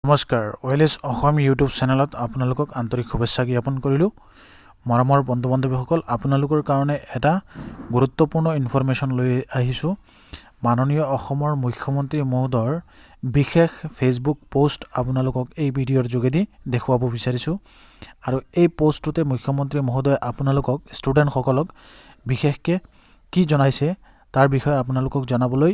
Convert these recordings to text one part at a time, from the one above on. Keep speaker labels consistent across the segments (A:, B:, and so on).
A: নমস্কাৰ ওয়েলেছ অসম ইউটিউব চেনেলত আপোনালোকক আন্তৰিক শুভেচ্ছা জ্ঞাপন কৰিলোঁ। মৰমৰ বন্ধু বান্ধৱীসকল, আপোনালোকৰ কাৰণে এটা গুৰুত্বপূৰ্ণ ইনফৰমেশ্যন লৈ আহিছোঁ। মাননীয় অসমৰ মুখ্যমন্ত্ৰী মহোদয়ৰ বিশেষ ফেচবুক পোষ্ট আপোনালোকক এই ভিডিঅ'ৰ যোগেদি দেখুৱাব বিচাৰিছোঁ। আৰু এই পোষ্টটোতে মুখ্যমন্ত্ৰী মহোদয়ে আপোনালোকক ষ্টুডেণ্টসকলক বিশেষকৈ কি জনাইছে তাৰ বিষয়ে আপোনালোকক জনাবলৈ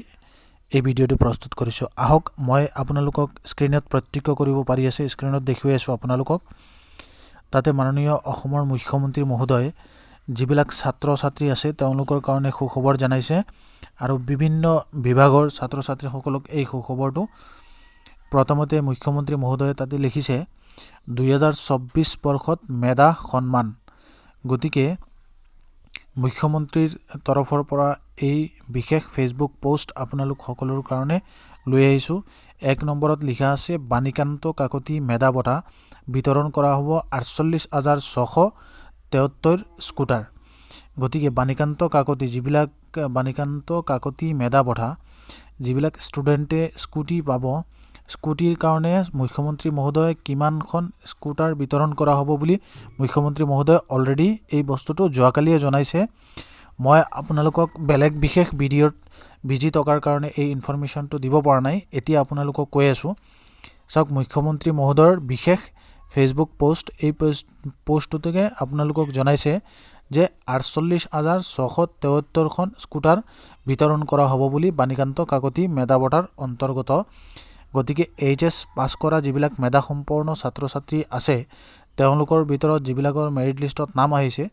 A: এই ভিডিঅ'টো প্ৰস্তুত কৰিছোঁ। আহক মই আপোনালোকক স্ক্ৰীনত প্ৰত্যক্ষ কৰিব পাৰি আছে, স্ক্ৰীনত দেখুৱাই আছোঁ আপোনালোকক। তাতে মাননীয় অসমৰ মুখ্যমন্ত্ৰী মহোদয় যিবিলাক ছাত্ৰ ছাত্ৰী আছে তেওঁলোকৰ কাৰণে সুখবৰ জনাইছে আৰু বিভিন্ন বিভাগৰ ছাত্ৰ ছাত্ৰীসকলক এই সুখবৰটো প্ৰথমতে মুখ্যমন্ত্ৰী মহোদয়ে তাতে লিখিছে 2024 বৰ্ষত মেধা সন্মান। গতিকে মুখ্যমন্ত্ৰীৰ তৰফৰ পৰা এই বিশেষ ফেচবুক পোষ্ট আপোনালোক সকলোৰ কাৰণে লৈ আহিছোঁ। 1 নম্বৰত লিখা আছে বাণীকান্ত কাকতি মেধা বঁটা বিতৰণ কৰা হ'ব 48,673 স্কুটাৰ। গতিকে বাণীকান্ত কাকতি মেধা বঁটা যিবিলাক ষ্টুডেণ্টে স্কুটি পাব, স্কুটিৰ কাৰণে মুখ্যমন্ত্ৰী মহোদয়ে কিমানখন স্কুটাৰ বিতৰণ কৰা হ'ব বুলি মুখ্যমন্ত্ৰী মহোদয়ে অলৰেডি এই বস্তুটো যোৱাকালিয়ে জনাইছে। মই আপোনালোকক বেলেগ বিশেষ ভিডিঅ'ত বিজি থকাৰ কাৰণে এই ইনফৰমেশ্যনটো দিব পৰা নাই। এতিয়া আপোনালোকক কৈ আছোঁ, চাওক মুখ্যমন্ত্ৰী মহোদয়ৰ বিশেষ ফেচবুক পোষ্ট, এই পোষ্টটোকে আপোনালোকক জনাইছে যে 48,673খন স্কুটাৰ বিতৰণ কৰা হ'ব বুলি বাণীকান্ত কাকতি মেধা বঁটাৰ অন্তৰ্গত। গতিকে HS পাছ কৰা যিবিলাক মেধাসম্পন্ন ছাত্ৰ ছাত্ৰী আছে তেওঁলোকৰ ভিতৰত যিবিলাকৰ মেৰিট লিষ্টত নাম আহিছে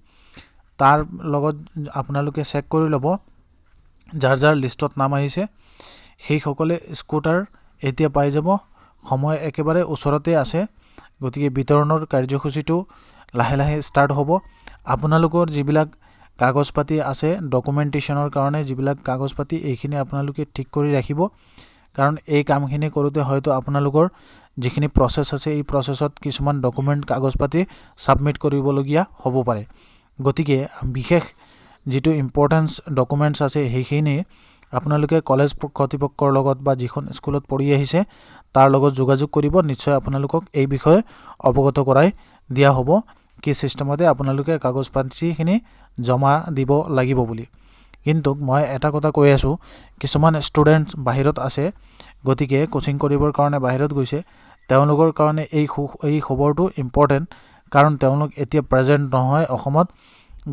A: তাৰ লগত আপোনালোকে চেক কৰি ল'ব। যাৰ যাৰ লিষ্টত নাম আহিছে সেইসকলে স্কুটাৰ এতিয়া পাই যাব। সময় একেবাৰে ওচৰতে আছে। গতিকে বিতৰণৰ কাৰ্যসূচীটো লাহে লাহে ষ্টাৰ্ট হ'ব। আপোনালোকৰ যিবিলাক কাগজ পাতি আছে ডকুমেণ্টেশ্যনৰ কাৰণে যিবিলাক কাগজ পাতি এইখিনি আপোনালোকে ঠিক কৰি ৰাখিব, কাৰণ এই কামখিনি কৰোঁতে হয়তো আপোনালোকৰ যিখিনি প্ৰচেছ আছে এই প্ৰচেছত কিছুমান ডকুমেণ্ট কাগজ পাতি ছাবমিট কৰিবলগীয়া হ'ব পাৰে। গতিকে বিশেষ যিটো ইম্পৰ্টেঞ্চ ডকুমেণ্টছ আছে সেইখিনি আপোনালোকে কলেজ কৰ্তৃপক্ষৰ লগত বা যিখন স্কুলত পঢ়ি আহিছে তাৰ লগত যোগাযোগ কৰিব। নিশ্চয় আপোনালোকক এই বিষয়ে অৱগত কৰাই দিয়া হ'ব কি ছিষ্টেমতে আপোনালোকে কাগজ পাতিখিনি জমা দিব লাগিব বুলি। কিন্তু মই এটা কথা কৈ আছোঁ, কিছুমান ষ্টুডেণ্টছ বাহিৰত আছে, গতিকে কোচিং কৰিবৰ কাৰণে বাহিৰত গৈছে, তেওঁলোকৰ কাৰণে এই খবৰটো ইম্পৰ্টেণ্ট, কাৰণ তেওঁলোক এতিয়া প্ৰেজেণ্ট নহয় অসমত।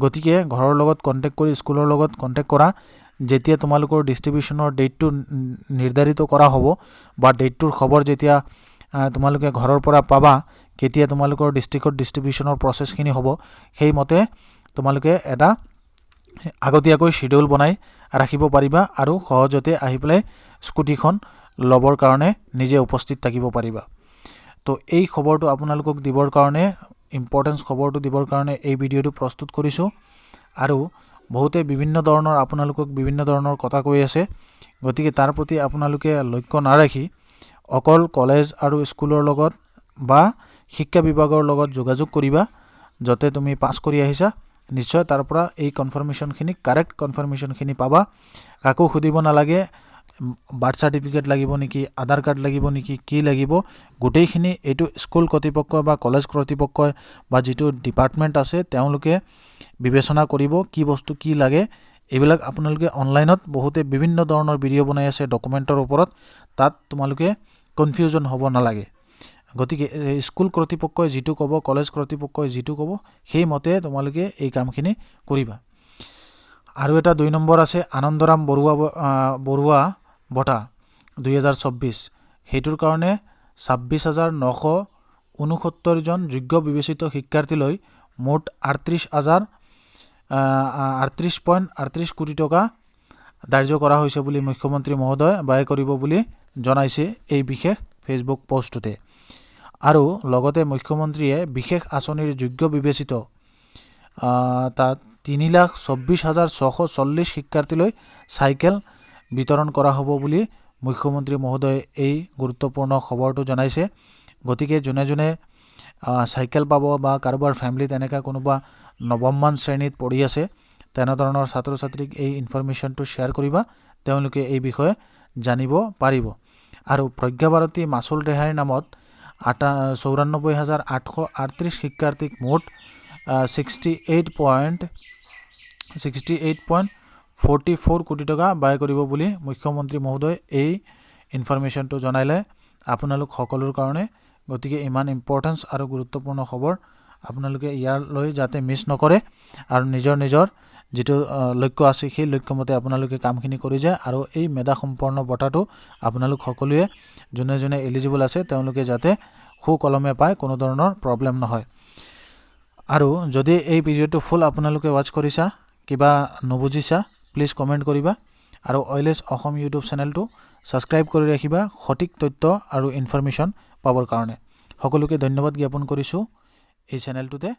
A: গতিকে ঘৰৰ লগত কণ্টেক্ট কৰি স্কুলৰ লগত কণ্টেক্ট কৰা। যেতিয়া তোমালোকৰ ডিষ্ট্ৰিবিউশ্যনৰ ডেটটো নিৰ্ধাৰিত কৰা হ'ব বা ডেটটোৰ খবৰ যেতিয়া তোমালোকে ঘৰৰ পৰা পাবা, কেতিয়া তোমালোকৰ ডিষ্ট্ৰিক্টত ডিষ্ট্ৰিবিউশ্যনৰ প্ৰচেছখিনি হ'ব, সেইমতে তোমালোকে এটা আগতীয়াকৈ শিডিউল বনাই ৰাখিব পাৰিবা আৰু সহজতে আহি পেলাই স্কুটিখন ল'বৰ কাৰণে নিজে উপস্থিত থাকিব পাৰিবা। তো এই খবৰটো আপোনালোকক দিবৰ কাৰণে, ইম্পৰ্টেঞ্চ খবৰটো দিবৰ কাৰণে এই ভিডিঅ'টো প্ৰস্তুত কৰিছোঁ। আৰু বহুতে আপোনালোকক বিভিন্ন ধৰণৰ কথা কৈ আছে, গতিকে তাৰ প্ৰতি আপোনালোকে লক্ষ্য নাৰাখি অকল কলেজ আৰু স্কুলৰ লগত বা শিক্ষা বিভাগৰ লগত যোগাযোগ কৰিবা। য'তে তুমি পাছ কৰি আহিছা নিশ্চয় তাৰ পৰা এই কাৰেক্ট কনফাৰ্মেশ্যনখিনি পাবা। কাকো সুধিব নালাগে বাৰ্থ চাৰ্টিফিকেট লাগিব নেকি, আধাৰ কাৰ্ড লাগিব নেকি, কি লাগিব, গোটেইখিনি এইটো স্কুল কৰ্তৃপক্ষ বা কলেজ কৰ্তৃপক্ষই বা যিটো ডিপাৰ্টমেণ্ট আছে তেওঁলোকে বিবেচনা কৰিব কি বস্তু কি লাগে। এইবিলাক আপোনালোকে অনলাইনত বহুতে বিভিন্ন ধৰণৰ ভিডিঅ' বনাই আছে ডকুমেণ্টৰ ওপৰত, তাত তোমালোকে কনফিউজন হ'ব নালাগে। গতিকে স্কুল কৰ্তৃপক্ষই যিটো ক'ব, কলেজ কৰ্তৃপক্ষই যিটো ক'ব সেইমতে তোমালোকে এই কামখিনি কৰিবা। আৰু এটা 2 নম্বৰ আছে আনন্দৰাম বৰুৱা বঁটা 2024। সেইটোৰ কাৰণে 26,969জন যোগ্য বিবেচিত শিক্ষাৰ্থীলৈ মুঠ 38.38 কোটি টকা ধাৰ্য কৰা হৈছে বুলি মুখ্যমন্ত্ৰী মহোদয়ে ব্যয় কৰিব বুলি জনাইছে এই বিশেষ ফেচবুক পোষ্টটোতে। আৰু লগতে মুখ্যমন্ত্ৰীয়ে বিশেষ আঁচনিৰ যোগ্য বিবেচিত তাত 3,24,640 শিক্ষাৰ্থীলৈ চাইকেল বিতৰণ কৰা হ'ব বুলি মুখ্যমন্ত্ৰী মহোদয়ে এই গুৰুত্বপূৰ্ণ খবৰটো জনাইছে। গতিকে যোনে যোনে চাইকেল পাব বা কাৰোবাৰ ফেমিলিত এনেকুৱা কোনোবা নৱমমান শ্ৰেণীত পঢ়ি আছে তেনেধৰণৰ ছাত্ৰ ছাত্ৰীক এই ইনফৰমেশ্যনটো শ্বেয়াৰ কৰিবা, তেওঁলোকে এই বিষয়ে জানিব পাৰিব। আৰু প্ৰজ্ঞাভাৰতী মাচুল ৰেহাইৰ নামত 94,838 শিক্ষাৰ্থীক মুঠ 68.44 কোটি টকা ব্যয় কৰিব বুলি মুখ্যমন্ত্ৰী মহোদয় এই ইনফৰমেশ্যনটো জনাইলে আপোনালোক সকলোৰ কাৰণে। গতিকে ইমান ইম্পৰ্টেঞ্চ আৰু গুৰুত্বপূৰ্ণ খবৰ আপোনালোকে ইয়ালৈ যাতে মিছ নকৰে আৰু নিজৰ যিটো লক্ষ্য আছে সেই লক্ষ্যমতে আপোনালোকে কামখিনি কৰি যায় আৰু এই মেধা সম্পন্ন বঁটাটো আপোনালোক সকলোৱে যোনে এলিজিবল আছে তেওঁলোকে যাতে সুকলমে পায়, কোনো ধৰণৰ প্ৰব্লেম নহয়। আৰু যদি এই ভিডিঅ'টো ফুল আপোনালোকে ৱাচ কৰিছা, কিবা নুবুজিছা, প্লিজ কমেণ্ট কৰিবা আৰু অইলেছ অসম ইউটিউব চেনেলটো ছাবস্ক্ৰাইব কৰি ৰাখিবা সঠিক তথ্য আৰু ইনফৰমেশ্যন পাবৰ কাৰণে। সকলোকে ধন্যবাদ জ্ঞাপন কৰিছোঁ এই চেনেলটোতে